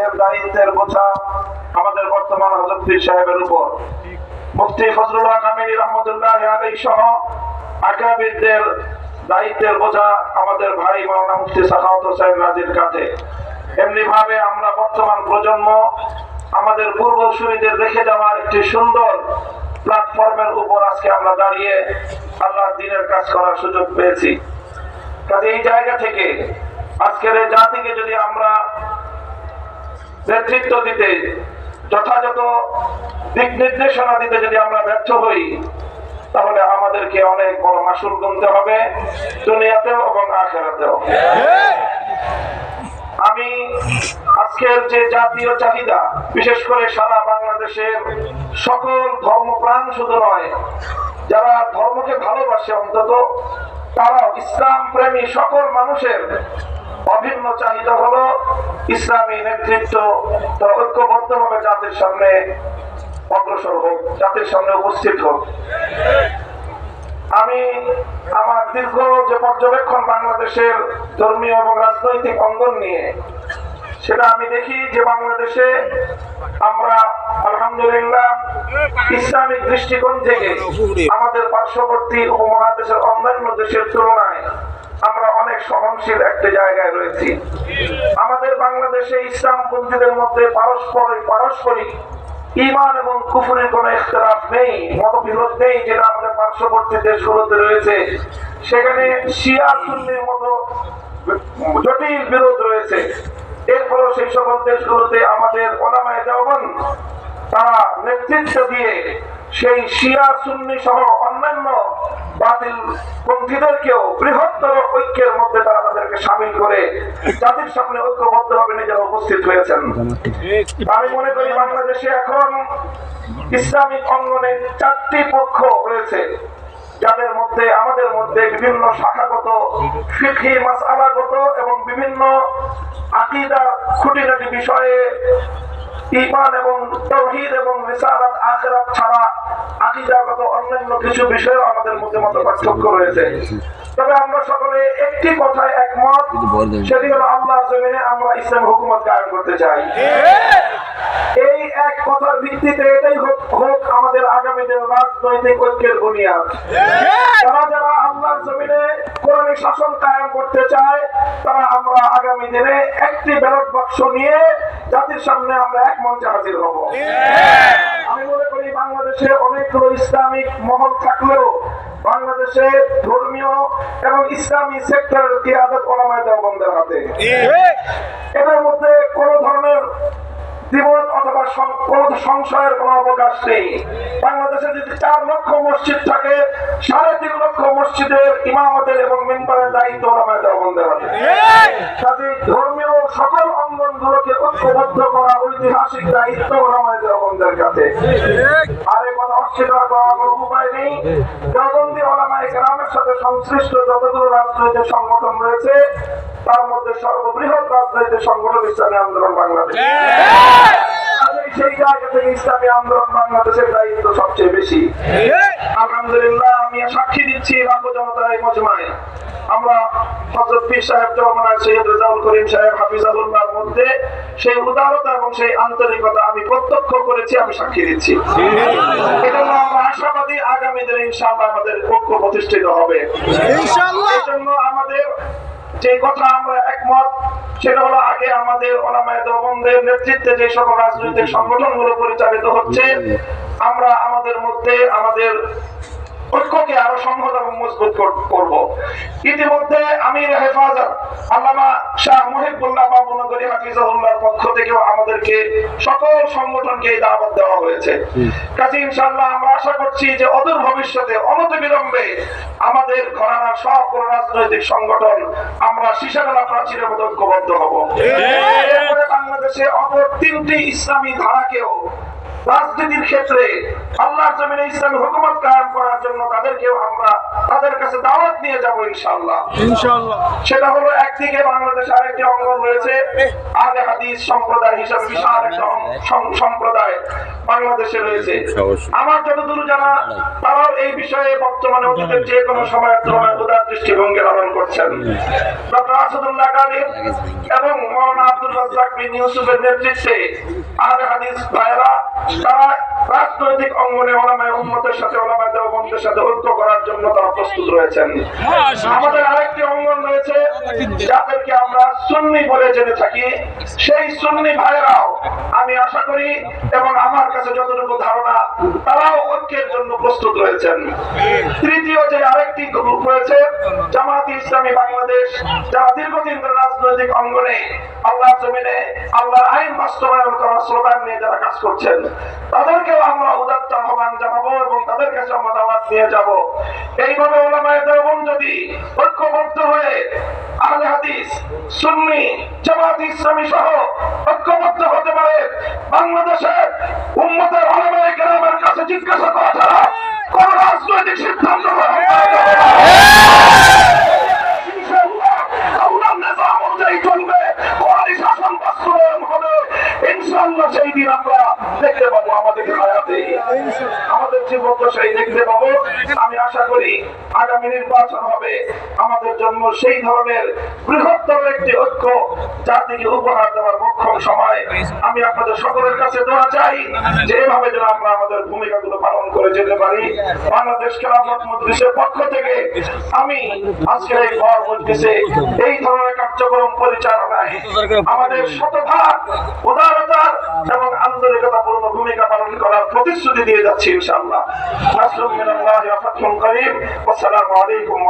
ইসলামের দায়িত্বের বোঝা আমাদের বর্তমান হযরত পীর সাহেবের উপর। মুফতি ফজলুল হক আমিনী রহমাতুল্লাহ আলাইহি সহ আকাবিরদের দায়িত্বের বোঝা আমাদের ভাই মাওলানা মুফতি সাখাওয়াত হোসেন রাজীর কাঁধে। এমনি ভাবে আমরা বর্তমান প্রজন্ম আমাদের পূর্বসূরীদের রেখে যাওয়া একটি সুন্দর প্ল্যাটফর্মের উপর আজকে আমরা দাঁড়িয়ে আল্লাহর দ্বীনের কাজ করার সুযোগ পেয়েছি। কাজে এই জায়গা থেকে আজকের এই জাতিকে যদি আমরা নেতৃত্ব দিতে, যথাযথ দিক নির্দেশনা দিতে যদি আমরা ব্যর্থ হই, তাহলে আমাদেরকে অনেক বড় মাসুল গুনতে হবে দুনিয়াতেও এবং আখিরাতেও। আমি আজকের যে জাতীয় চাহিদা, বিশেষ করে সারা বাংলাদেশের সকল ধর্মপ্রাণ শুধু নয়, যারা ধর্মকে ভালোবাসে অন্তত তারাও ইসলাম প্রেমী সকল মানুষের অভিন্ন চাহিদা হলো ইসলামী নেতৃত্ব তারা ঐক্যবদ্ধভাবে জাতির সামনে অগ্রসর হোক, জাতির সামনে উপস্থিত হোক। আমি আমার দীর্ঘ যে পর্যবেক্ষণ বাংলাদেশের ধর্মীয় এবং রাজনৈতিক অঙ্গন নিয়ে, সেটা আমি দেখি যে বাংলাদেশে আমরা আলহামদুলিল্লাহ ইসলামিক দৃষ্টিকোণ থেকে আমাদের পার্শ্ববর্তী উপমহাদেশের অন্যান্য দেশের তুলনায় আমরা অনেক সহনশীল একটা জায়গায় রয়েছি। আমাদের বাংলাদেশে ইসলামপন্থীদের মধ্যে পারস্পরিক ঈমান এবং কুফরের কোনো ইখতিলাফ নেই, মতবিরোধ নেই, যেটা আমাদের পার্শ্ববর্তী দেশগুলোতে রয়েছে। সেখানে শিয়া সুন্নির মতো জটিল বিরোধ রয়েছে। এরপরও সেই সকল দেশগুলোতে আমাদের উলামায়ে দেওবন্দ তারা নেতৃত্ব দিয়ে সেই শিয়া সুন্নি সহ অন্যান্য বাতিল পন্থীদেরকেও বৃহত্তর ঐক্যের মধ্যে তারা তাদেরকে সামিল করে জাতির সামনে ঐক্যবদ্ধভাবে নিজেরা উপস্থিত হয়েছেন। আমি মনে করি বাংলাদেশে এখন ইসলামিক অঙ্গনে 4টি পক্ষ রয়েছে, যাদের মধ্যে আমাদের মধ্যে বিভিন্ন শাখাগত, ফিকহি মাসআলাগত এবং বিভিন্ন আকীদার খুঁটিনাটি বিষয়ে ঈমান এবং তাওহীদ এবং রিসালাত আখিরাত ছাড়া আকীদাগত অন্যান্য কিছু বিষয়ে আমাদের মধ্যে মতপার্থক্য রয়েছে। তবে আমরা সকলে একটি কথায় একমত, সেটি হলো আল্লাহর জমিনে আমরা ইসলাম হুকুমত কায়েম করতে চাই। এই এক কথার ভিত্তিতে এটাই হোক আমাদের আগামী দিনের রাজনৈতিক ঐক্যের বুনিয়াদ। যারা আল্লাহর জমিনে কোরআনী শাসন কায়েম করতে চায়, তারা আমরা আগামী দিনে একটি ব্যালট বাক্স নিয়ে জাতির সামনে আমরা এক মঞ্চে হাজির হব। আমি মনে করি বাংলাদেশে অনেকগুলো ইসলামিক মহল থাকলেও বাংলাদেশে ধর্মীয় এবং ইসলামী সেক্টরের কিয়াদত উলামায়ে দেওবন্দের হাতে। এদের মধ্যে কোন ধরনের দ্বিমত অথবা কোন সংশয়ের কোন অবকাশ নেই। বাংলাদেশে যদি 4 লক্ষ মসজিদ থাকে, 3.5 লক্ষ মসজিদের ইমামতের এবং মিম্বারের দায়িত্ব উলামায়ে দেওবন্দের হাতে। কাজেই ধর্মীয় সকল অঙ্গনগুলোকে ঐক্যবদ্ধ করা ঐতিহাসিক দায়িত্ব উলামায়ে দেওবন্দের কাছে। আর এই কথা অস্বীকার করার কোনো উপায় নেই। দেওবন্দি উলামায়ে কেরামের সাথে সংশ্লিষ্ট যতগুলো রাজনৈতিক সংগঠন রয়েছে, তার মধ্যে সর্ববৃহৎ রাজনৈতিক সংগঠন ইসলামী আন্দোলন বাংলাদেশ। সেই জায়গা থেকে ইসলামী আন্দোলন বাংলাদেশের দায়িত্ব সবচেয়ে বেশি। আলহামদুলিল্লাহ, আমি সাক্ষী দিচ্ছি লাখো জনতার এই মজমায় আমরা হযরত পীর সাহেব জওমানায় সৈয়দ রেজাউল করিম সাহেব হাফিজাহুল্লাহর মধ্যে সেই উদারতা এবং সেই আন্তরিকতা আমি প্রত্যক্ষ করেছি, আমি সাক্ষী দিচ্ছি। এজন্য আমরা আশাবাদী আগামী দিনে ইনশাআল্লাহ আমাদের ঐক্য প্রতিষ্ঠিত হবে ইনশাআল্লাহ। এজন্য আমাদের যে কথা আমরা একমত, সেটা হলো আগে আমাদের উলামায়ে দেওবন্দের নেতৃত্বে যে সকল রাজনৈতিক সংগঠনগুলো পরিচালিত হচ্ছে, আমরা আমাদের মধ্যে আমাদের ঐক্যকে আরো সংহত এবং মজবুত করব। ইতিমধ্যে আমির হেফাজত আল্লামা শাহ মুহিবুল্লাহ বাবুনগরী হাফিজাহুল্লাহর পক্ষ থেকেও আমাদেরকে সকল সংগঠনকে এই দাওয়াত দেওয়া হয়েছে। কাজে ইনশাআল্লাহ আমরা আশা করছি যে অদূর ভবিষ্যতে অনতিবিলম্বে আমাদের ঘরানার সব রাজনৈতিক সংগঠন আমরা সীসাতলা প্রাচীরের মতো ঐক্যবদ্ধ হব। এরপরে বাংলাদেশে অপর 3টি ইসলামী ধারাকেও রাজনীতির ক্ষেত্রে আল্লাহর জমিনে ইসলামী হুকুমত কায়েম করার জন্য তাদেরকেও আমরা তাদের কাছে দাওয়াত নিয়ে যাব ইনশাআল্লাহ। সেটা হলো একদিকে বাংলাদেশে আরেকটি অঙ্গন রয়েছে আহলে হাদিস সম্প্রদায় হিসাবে বিশাল একটা সম্প্রদায় বাংলাদেশে রয়েছে। আমার যতদূর জানা তারাও এই বিষয়ে বর্তমানে অতীতের যে কোনো সময়ের তুলনায় উদার দৃষ্টিভঙ্গি লালন করছেন। ডক্টর আসাদুল্লাহ গালিব এবং মাওলানা আব্দুর রাজ্জাক বিন ইউসুফের নেতৃত্বে আহলে হাদিস ভাইরা তারা রাজনৈতিক অঙ্গনে ওলামায়ে উম্মতের সাথে ওলামায়ে দেওবন্দের সাথে ঐক্য করার জন্য তারা প্রস্তুত রয়েছেন। আমাদের আরেকটি অঙ্গন রয়েছে যাদেরকে আমরা সুন্নি বলে জেনে থাকি, সেই সুন্নি ভাইরাও আমি আশা করি এবং আমার কাছে যতটুকু ধারণা তারাও ঐক্যের জন্য প্রস্তুত রয়েছেন। তৃতীয় যে আরেকটি গ্রুপ রয়েছে জামায়াতে ইসলামী বাংলাদেশ, যারা দীর্ঘদিন ধরে রাজনৈতিক অঙ্গনে আল্লাহর জমিনে আল্লাহর আইন বাস্তবায়ন করার স্লোগান নিয়ে যারা কাজ করছেন, তাদেরকেও আমরা উদাত্ত আহ্বান জানাবো এবং তাদের কাছে আমরা দাওয়াত নিয়ে যাব। এইভাবে ওলামায়ে দেওবন্দ যদি ঐক্যবদ্ধ হয়ে আহলে হাদিস সুন্নি জামায়াত ইসলামী সহ ঐক্যবদ্ধ হতে পারে, বাংলাদেশের উম্মতের উলামায়ে কেরামের কাছে জিজ্ঞাসা করা ছাড়া কোন রাজনৈতিক সিদ্ধান্ত ইনশাআল্লাহ আল্লাহর নিজাম অনুযায়ী চলবে, কোরআনী শাসন বাস্তবায়ন হবে ইনশাআল্লাহ। সেই দিন আমরা দেখতে পাবো আমাদের হায়াতে, আমাদের জীবদ্দশায় দেখতে পাবো। আমি আশা করি আগামী নির্বাচন হবে আমাদের জন্য সেই ধরনের বৃহত্তর একটি ঐক্য জাতিকে উপহার দেওয়ার মোক্ষম সময়। আমি আপনাদের সকলের কাছে দোয়া চাই যে এভাবে যেন আমরা আমাদের ভূমিকাগুলো পালন করে যেতে পারি। বাংলাদেশ খেলাফত মজলিসের পক্ষ থেকে আমি আজকের এই ঘর মজলিসে এই ধরনের কার্যক্রম পরিচালনায় আমাদের শতভাগ উদারতার এবং আন্তরিকতাপূর্ণ ভূমিকা পালন করার প্রতিশ্রুতি দিয়ে যাচ্ছি ইনশাআল্লাহ। নাসরুম মিনাল্লাহি ওয়া ফাতহুন করিম। আসসালামু আলাইকুম।